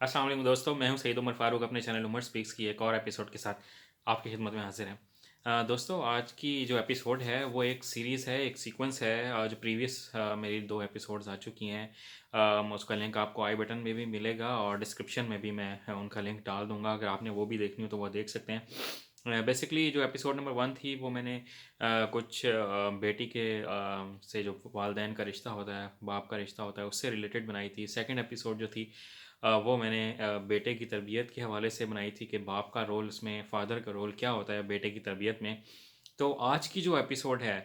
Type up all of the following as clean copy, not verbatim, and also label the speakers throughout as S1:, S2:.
S1: अस्सलाम वालेकुम दोस्तों, मैं हूं सईद उमर फ़ारूक अपने चैनल उमर स्पीक्स की एक और एपिसोड के साथ आपकी खिदमत में हाजिर हैं। दोस्तों आज की जो एपिसोड है वो एक सीरीज़ है, एक सीक्वेंस है जो प्रीवियस मेरी 2 एपिसोड्स आ चुकी हैं। उसका लिंक आपको आई बटन में भी मिलेगा और डिस्क्रिप्शन में भी मैं उनका लिंक डाल दूँगा। अगर आपने वो भी देखनी हो तो वो देख सकते हैं। बेसिकली जो एपिसोड नंबर 1 थी वो मैंने कुछ बेटी के से जो वालिदैन का रिश्ता होता है, बाप का रिश्ता होता है, उससे रिलेटेड बनाई थी। सेकंड एपिसोड जो थी वो मैंने बेटे की तरबियत के हवाले से बनाई थी कि बाप का रोल उसमें, फ़ादर का रोल क्या होता है बेटे की तरबियत में। तो आज की जो एपिसोड है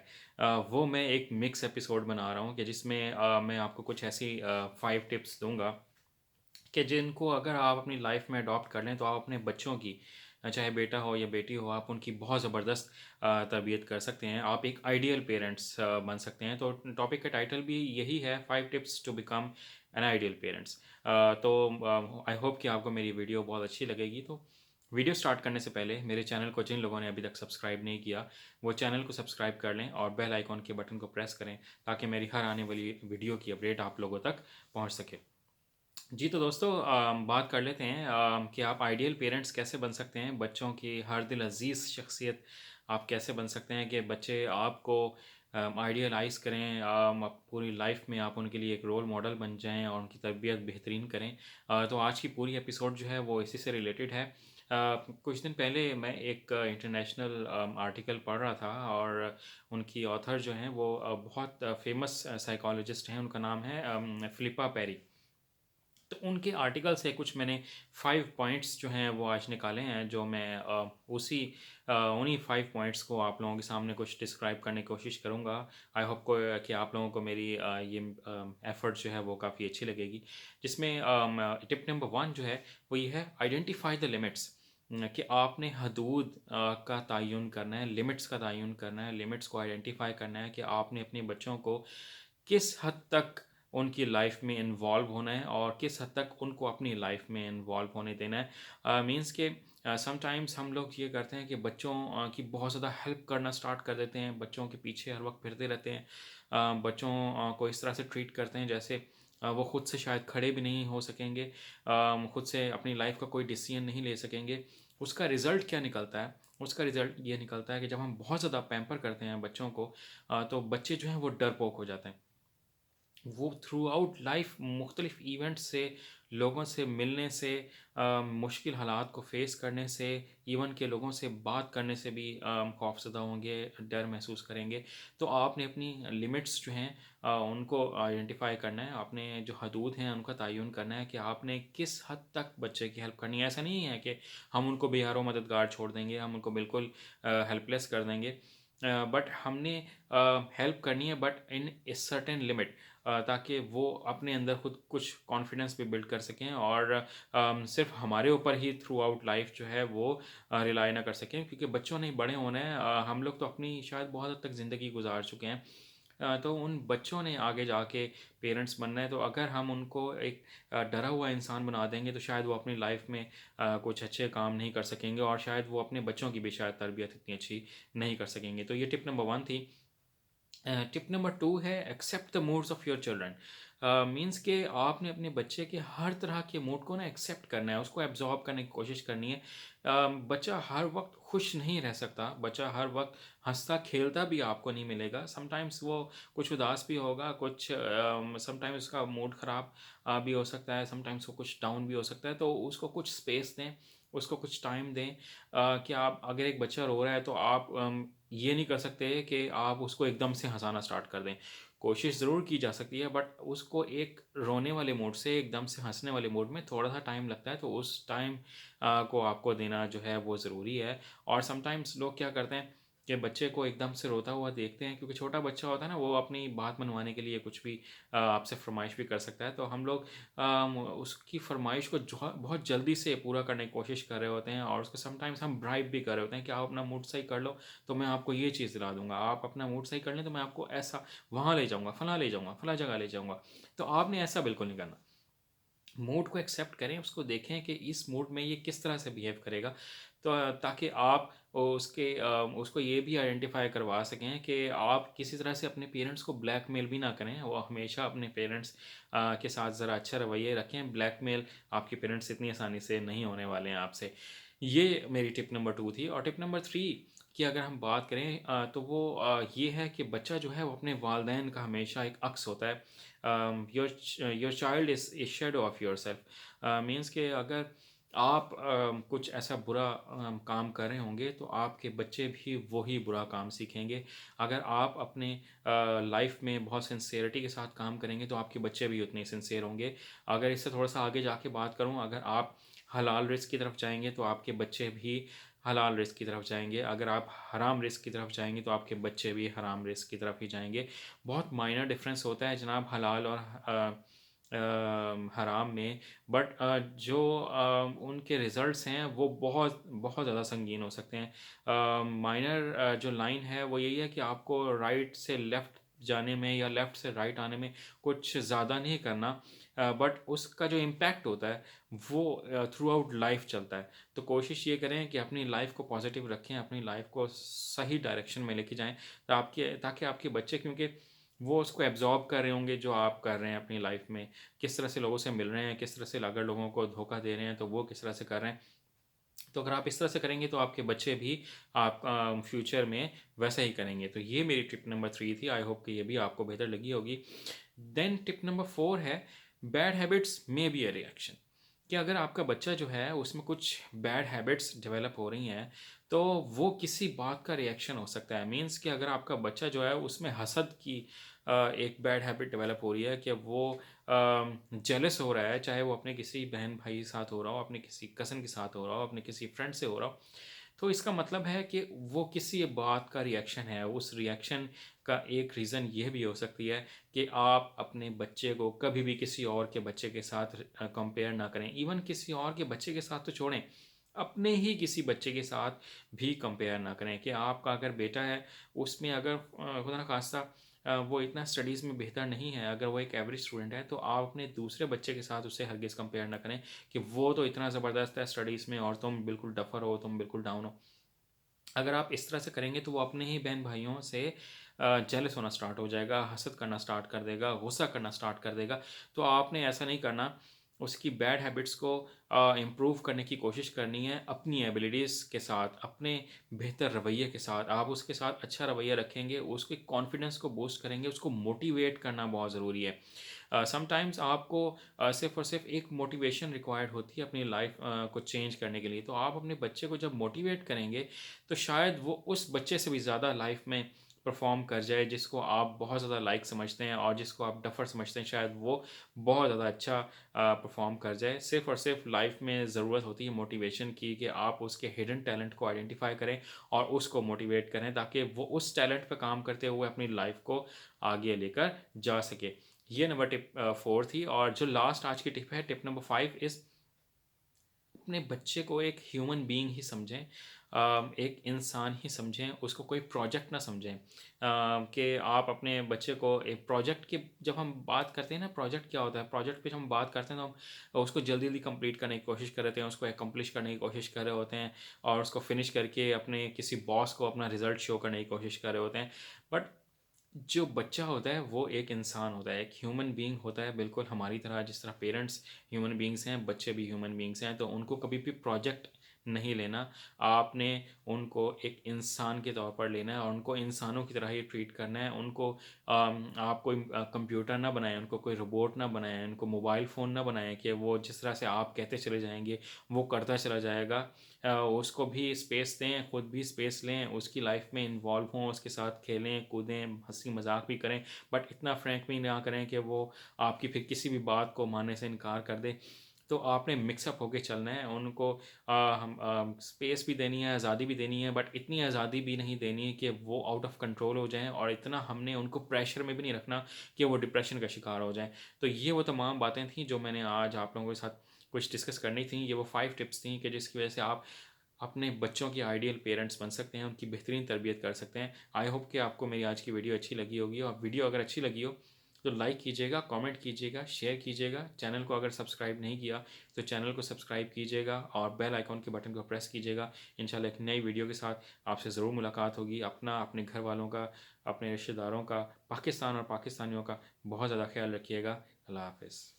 S1: वो मैं एक मिक्स एपिसोड बना रहा हूँ कि जिसमें मैं आपको कुछ ऐसी 5 टिप्स दूँगा कि जिनको अगर आप अपनी लाइफ में अडॉप्ट कर लें तो आप अपने बच्चों की चाहे बेटा हो या बेटी हो आप उनकी बहुत ज़बरदस्त तरबियत कर सकते हैं। आप एक आइडियल पेरेंट्स बन सकते हैं। तो टॉपिक का टाइटल भी यही है, 5 tips to become an ideal parents. तो आई होप कि आपको मेरी वीडियो बहुत अच्छी लगेगी। तो वीडियो स्टार्ट करने से पहले मेरे चैनल को जिन लोगों ने अभी तक सब्सक्राइब नहीं किया वो चैनल को सब्सक्राइब कर लें और बेल आइकॉन के बटन को प्रेस करें ताकि मेरी हर आने वाली वीडियो की अपडेट आप लोगों तक पहुंच सके। जी, तो दोस्तों बात कर लेते हैं कि आप आइडियल पेरेंट्स कैसे बन सकते हैं, बच्चों की हर दिल अज़ीज़ शख्सियत आप कैसे बन सकते हैं कि बच्चे आपको आइडियलाइज़ करें, आप पूरी लाइफ में आप उनके लिए एक रोल मॉडल बन जाएँ और उनकी तरबियत बेहतरीन करें। तो आज की पूरी एपिसोड जो है वो इसी से रिलेटेड है। कुछ दिन पहले मैं एक इंटरनेशनल आर्टिकल पढ़ रहा था और उनकी ऑथर जो हैं वो बहुत फ़ेमस साइकोलॉजिस्ट हैं, उनका नाम है फ़िलिपा पेरी। तो उनके आर्टिकल से कुछ मैंने 5 पॉइंट्स जो हैं वो आज निकाले हैं जो मैं उन्हीं 5 पॉइंट्स को आप लोगों के सामने कुछ डिस्क्राइब करने की कोशिश करूँगा। आई होप को कि आप लोगों को मेरी ये एफर्ट जो है वो काफ़ी अच्छी लगेगी। जिसमें टिप नंबर 1 जो है वो ये है, आइडेंटिफाई द लिमिट्स। कि आपने हदूद का तयन करना है, लिमिट्स का तयन करना है, लिमिट्स को आइडेंटिफाई करना है कि आपने अपने बच्चों को किस हद तक उनकी लाइफ में इन्वॉल्व होना है और किस हद तक उनको अपनी लाइफ में इन्वॉल्व होने देना है। मीन्स के समटाइम्स हम लोग ये करते हैं कि बच्चों की बहुत ज़्यादा हेल्प करना स्टार्ट कर देते हैं, बच्चों के पीछे हर वक्त फिरते रहते हैं। बच्चों को इस तरह से ट्रीट करते हैं जैसे वो खुद से शायद खड़े भी नहीं हो सकेंगे, खुद से अपनी लाइफ का कोई डिसीजन नहीं ले सकेंगे। उसका रिज़ल्ट क्या निकलता है? उसका रिज़ल्ट ये निकलता है कि जब हम बहुत ज़्यादा पैम्पर करते हैं बच्चों को, तो बच्चे जो हैं वो डरपोक हो जाते हैं। वो थ्रू आउट लाइफ मुख्तलिफ इवेंट से, लोगों से मिलने से, मुश्किल हालात को फेस करने से, इवन के लोगों से बात करने से भी खौफज़दा होंगे, डर महसूस करेंगे। तो आपने अपनी लिमिट्स जो हैं उनको आइडेंटिफाई करना है, आपने जो हदूद हैं उनका तयन करना है कि आपने किस हद तक बच्चे की हेल्प करनी है। ऐसा नहीं है कि हम उनको बेहारो मददगार छोड़ देंगे, हम उनको बिल्कुल हेल्पलेस कर देंगे। बट हमने हेल्प करनी है but in a certain limit, ताकि वो अपने अंदर खुद कुछ कॉन्फिडेंस भी बिल्ड कर सकें और सिर्फ हमारे ऊपर ही थ्रू आउट लाइफ जो है वो रिलाई ना कर सकें, क्योंकि बच्चों ने बड़े होना है। हम लोग तो अपनी शायद बहुत हद तक ज़िंदगी गुजार चुके हैं। तो उन बच्चों ने आगे जाके पेरेंट्स बनना है। तो अगर हम उनको एक डरा हुआ इंसान बना देंगे तो शायद वो अपनी लाइफ में कुछ अच्छे काम नहीं कर सकेंगे और शायद वो अपने बच्चों की भी शायद तरबियत इतनी अच्छी नहीं कर सकेंगे। तो ये टिप नंबर 1 थी। टिप नंबर 2 है, accept the moods of your children. Means के आपने अपने बच्चे के हर तरह के मूड को ना एक्सेप्ट करना है, उसको एब्जॉर्ब करने की कोशिश करनी है। बच्चा हर वक्त खुश नहीं रह सकता, बच्चा हर वक्त हंसता खेलता भी आपको नहीं मिलेगा। समटाइम्स वो कुछ उदास भी होगा, कुछ समटाइम्स उसका मूड ख़राब भी हो सकता है, समटाइम्स वो कुछ डाउन भी हो सकता है। तो उसको कुछ स्पेस दें, उसको कुछ टाइम दें। कि आप अगर एक बच्चा रो रहा है तो आप ये नहीं कर सकते कि आप उसको एकदम से हँसाना स्टार्ट कर दें। कोशिश ज़रूर की जा सकती है बट उसको एक रोने वाले मूड से एकदम से हँसने वाले मूड में थोड़ा-सा टाइम लगता है, तो उस टाइम को आपको देना जो है वो ज़रूरी है। और समटाइम्स लोग क्या करते हैं कि बच्चे को एकदम से रोता हुआ देखते हैं, क्योंकि छोटा बच्चा होता है ना, वो अपनी बात मनवाने के लिए कुछ भी आपसे फ़रमाइश भी कर सकता है। तो हम लोग उसकी फ़रमाइश को जो बहुत जल्दी से पूरा करने की कोशिश कर रहे होते हैं और उसको समटाइम्स हम ब्राइब भी कर रहे होते हैं कि आप अपना मूड सही कर लो तो मैं आपको ये चीज़ दिला दूँगा, आप अपना मूड सही कर लें तो मैं आपको ऐसा वहाँ ले जाऊँगा, फलाँ ले जाऊँगा, फलाँ जगह ले जाऊँगा। तो आपने ऐसा बिल्कुल नहीं करना। मूड को एक्सेप्ट करें, उसको देखें कि इस मूड में ये किस तरह से बिहेव करेगा। तो ताकि आप उसको ये भी आइडेंटिफ़ाई करवा सकें कि आप किसी तरह से अपने पेरेंट्स को ब्लैकमेल भी ना करें। वो हमेशा अपने पेरेंट्स के साथ ज़रा अच्छा रवैया रखें। ब्लैकमेल आपके पेरेंट्स इतनी आसानी से नहीं होने वाले हैं आपसे। ये मेरी टिप नंबर 2 थी। और टिप नंबर 3 की अगर हम बात करें तो वो ये है कि बच्चा जो है वो अपने वालिदैन का हमेशा एक अक्स होता है। Your child is shadow of yourself. Means कि अगर आप कुछ ऐसा बुरा काम कर रहे होंगे तो आपके बच्चे भी वही बुरा काम सीखेंगे। अगर आप अपने लाइफ में बहुत सिंसेरिटी के साथ काम करेंगे तो आपके बच्चे भी उतने सिंसेर होंगे। अगर इससे थोड़ा सा आगे जाके बात करूँ, अगर आप हलाल रिस्क की तरफ जाएंगे तो आपके बच्चे भी हलाल रिस्क की तरफ जाएंगे। अगर आप हराम रिस्क की तरफ जाएंगे तो आपके बच्चे भी हराम रिस्क की तरफ ही जाएंगे। बहुत माइनर डिफरेंस होता है जनाब हलाल और हराम में। बट जो उनके रिज़ल्ट्स हैं वो बहुत बहुत ज़्यादा संगीन हो सकते हैं। माइनर जो लाइन है वो यही है कि आपको राइट से लेफ़्ट जाने में या लेफ़्ट से राइट आने में कुछ ज़्यादा नहीं करना। बट उसका जो इम्पैक्ट होता है वो थ्रू आउट लाइफ चलता है। तो कोशिश ये करें कि अपनी लाइफ को पॉजिटिव रखें, अपनी लाइफ को सही डायरेक्शन में लेके जाएं, ताकि आपके बच्चे, क्योंकि वो उसको एब्जॉर्ब कर रहे होंगे जो आप कर रहे हैं अपनी लाइफ में। किस तरह से लोगों से मिल रहे हैं, किस तरह से अगर लोगों को धोखा दे रहे हैं तो वो किस तरह से कर रहे हैं। तो अगर आप इस तरह से करेंगे तो आपके बच्चे भी आप फ्यूचर में वैसा ही करेंगे। तो ये मेरी टिप नंबर 3 थी। आई होप कि ये भी आपको बेहतर लगी होगी। देन टिप नंबर 4 है, bad habits may be a reaction. कि अगर आपका बच्चा जो है उसमें कुछ बैड हैबिट्स डेवलप हो रही हैं तो वो किसी बात का रिएक्शन हो सकता है। मीन्स कि अगर आपका बच्चा जो है उसमें हसद की एक बैड हैबिट डेवलप हो रही है कि वो जेलस हो रहा है, चाहे वो अपने किसी बहन भाई के साथ हो रहा हो, अपने किसी कज़न के साथ हो रहा हो, अपने किसी फ्रेंड से हो रहा हो, तो इसका मतलब है कि वो किसी बात का रिएक्शन है। उस रिएक्शन का एक रीज़न ये भी हो सकती है कि आप अपने बच्चे को कभी भी किसी और के बच्चे के साथ कंपेयर ना करें। इवन किसी और के बच्चे के साथ तो छोड़ें, अपने ही किसी बच्चे के साथ भी कंपेयर ना करें। कि आपका अगर बेटा है उसमें अगर खुदा न खास्ता वो इतना स्टडीज़ में बेहतर नहीं है, अगर वो एक एवरेज स्टूडेंट है, तो आप अपने दूसरे बच्चे के साथ उसे हरगिज़ कंपेयर ना करें कि वो तो इतना ज़बरदस्त है स्टडीज़ में और तुम बिल्कुल डफर हो, तुम बिल्कुल डाउन हो। अगर आप इस तरह से करेंगे तो वो अपने ही बहन भाइयों से जेलस होना स्टार्ट हो जाएगा, हसद करना स्टार्ट कर देगा, गुस्सा करना स्टार्ट कर देगा। तो आपने ऐसा नहीं करना। उसकी बैड हैबिट्स को इम्प्रूव करने की कोशिश करनी है अपनी एबिलिटीज़ के साथ, अपने बेहतर रवैये के साथ। आप उसके साथ अच्छा रवैया रखेंगे, उसके कॉन्फिडेंस को बूस्ट करेंगे, उसको मोटिवेट करना बहुत ज़रूरी है। समटाइम्स आपको सिर्फ़ और सिर्फ एक मोटिवेशन रिक्वायर्ड होती है अपनी लाइफ को चेंज करने के लिए। तो आप अपने बच्चे को जब मोटिवेट करेंगे तो शायद वो उस बच्चे से भी ज़्यादा लाइफ में परफॉर्म कर जाए जिसको आप बहुत ज़्यादा लाइक समझते हैं और जिसको आप डफर समझते हैं। शायद वो बहुत ज़्यादा अच्छा परफॉर्म कर जाए। सिर्फ़ और सिर्फ लाइफ में ज़रूरत होती है मोटिवेशन की, कि आप उसके हिडन टैलेंट को आइडेंटिफाई करें और उसको मोटिवेट करें ताकि वो उस टैलेंट पर काम करते हुए अपनी लाइफ को आगे लेकर जा सके। ये नंबर टिप 4 थी। और जो लास्ट आज की टिप है, टिप नंबर 5 इज़, अपने बच्चे को एक ह्यूमन बीइंग ही समझें, एक इंसान ही समझें, उसको कोई प्रोजेक्ट ना समझें। कि आप अपने बच्चे को एक प्रोजेक्ट की, जब हम बात करते हैं ना, प्रोजेक्ट क्या होता है, प्रोजेक्ट पे जब हम बात करते हैं तो हम उसको जल्दी जल्दी कंप्लीट करने की कोशिश कर रहे हैं, उसको एकम्प्लिश करने की कोशिश कर रहे होते हैं और उसको फिनिश करके अपने किसी बॉस को अपना रिजल्ट शो करने की कोशिश कर रहे होते हैं। बट जो बच्चा होता है वो एक इंसान होता है, एक ह्यूमन बीइंग होता है, बिल्कुल हमारी तरह। जिस तरह पेरेंट्स ह्यूमन बीइंग्स हैं, बच्चे भी ह्यूमन बीइंग्स हैं। तो उनको कभी भी प्रोजेक्ट नहीं लेना। आपने उनको एक इंसान के तौर पर लेना है और उनको इंसानों की तरह ही ट्रीट करना है। उनको आप कोई कंप्यूटर ना बनाएं, उनको कोई रोबोट ना बनाएं, उनको मोबाइल फ़ोन ना बनाएं कि वो जिस तरह से आप कहते चले जाएंगे वो करता चला जाएगा। उसको भी स्पेस दें, खुद भी स्पेस लें, उसकी लाइफ में इन्वॉल्व हों, उसके साथ खेलें कूदें, हंसी मजाक भी करें। बट इतना फ्रैंक भी ना करें कि वो आपकी फिर किसी भी बात को मानने से इनकार कर दे। तो आपने मिक्सअप होके चलना है। उनको हम स्पेस भी देनी है, आज़ादी भी देनी है, बट इतनी आज़ादी भी नहीं देनी है कि वो आउट ऑफ कंट्रोल हो जाएं, और इतना हमने उनको प्रेशर में भी नहीं रखना कि वो डिप्रेशन का शिकार हो जाएं। तो ये वो तमाम बातें थी जो मैंने आज आप लोगों के साथ कुछ डिस्कस करनी थी। ये वो 5 टिप्स थी कि जिसकी वजह से आप अपने बच्चों के आइडियल पेरेंट्स बन सकते हैं, उनकी बेहतरीन तरबियत कर सकते हैं। आई होप कि आपको मेरी आज की वीडियो अच्छी लगी होगी, और वीडियो अगर अच्छी लगी हो तो लाइक कीजिएगा, कमेंट कीजिएगा, शेयर कीजिएगा। चैनल को अगर सब्सक्राइब नहीं किया तो चैनल को सब्सक्राइब कीजिएगा और बेल आइकॉन के बटन को प्रेस कीजिएगा। इंशाल्लाह एक नई वीडियो के साथ आपसे ज़रूर मुलाकात होगी। अपना, अपने घर वालों का, अपने रिश्तेदारों का, पाकिस्तान और पाकिस्तानियों का बहुत ज़्यादा ख्याल रखिएगा। अल्लाह हाफ़िज़।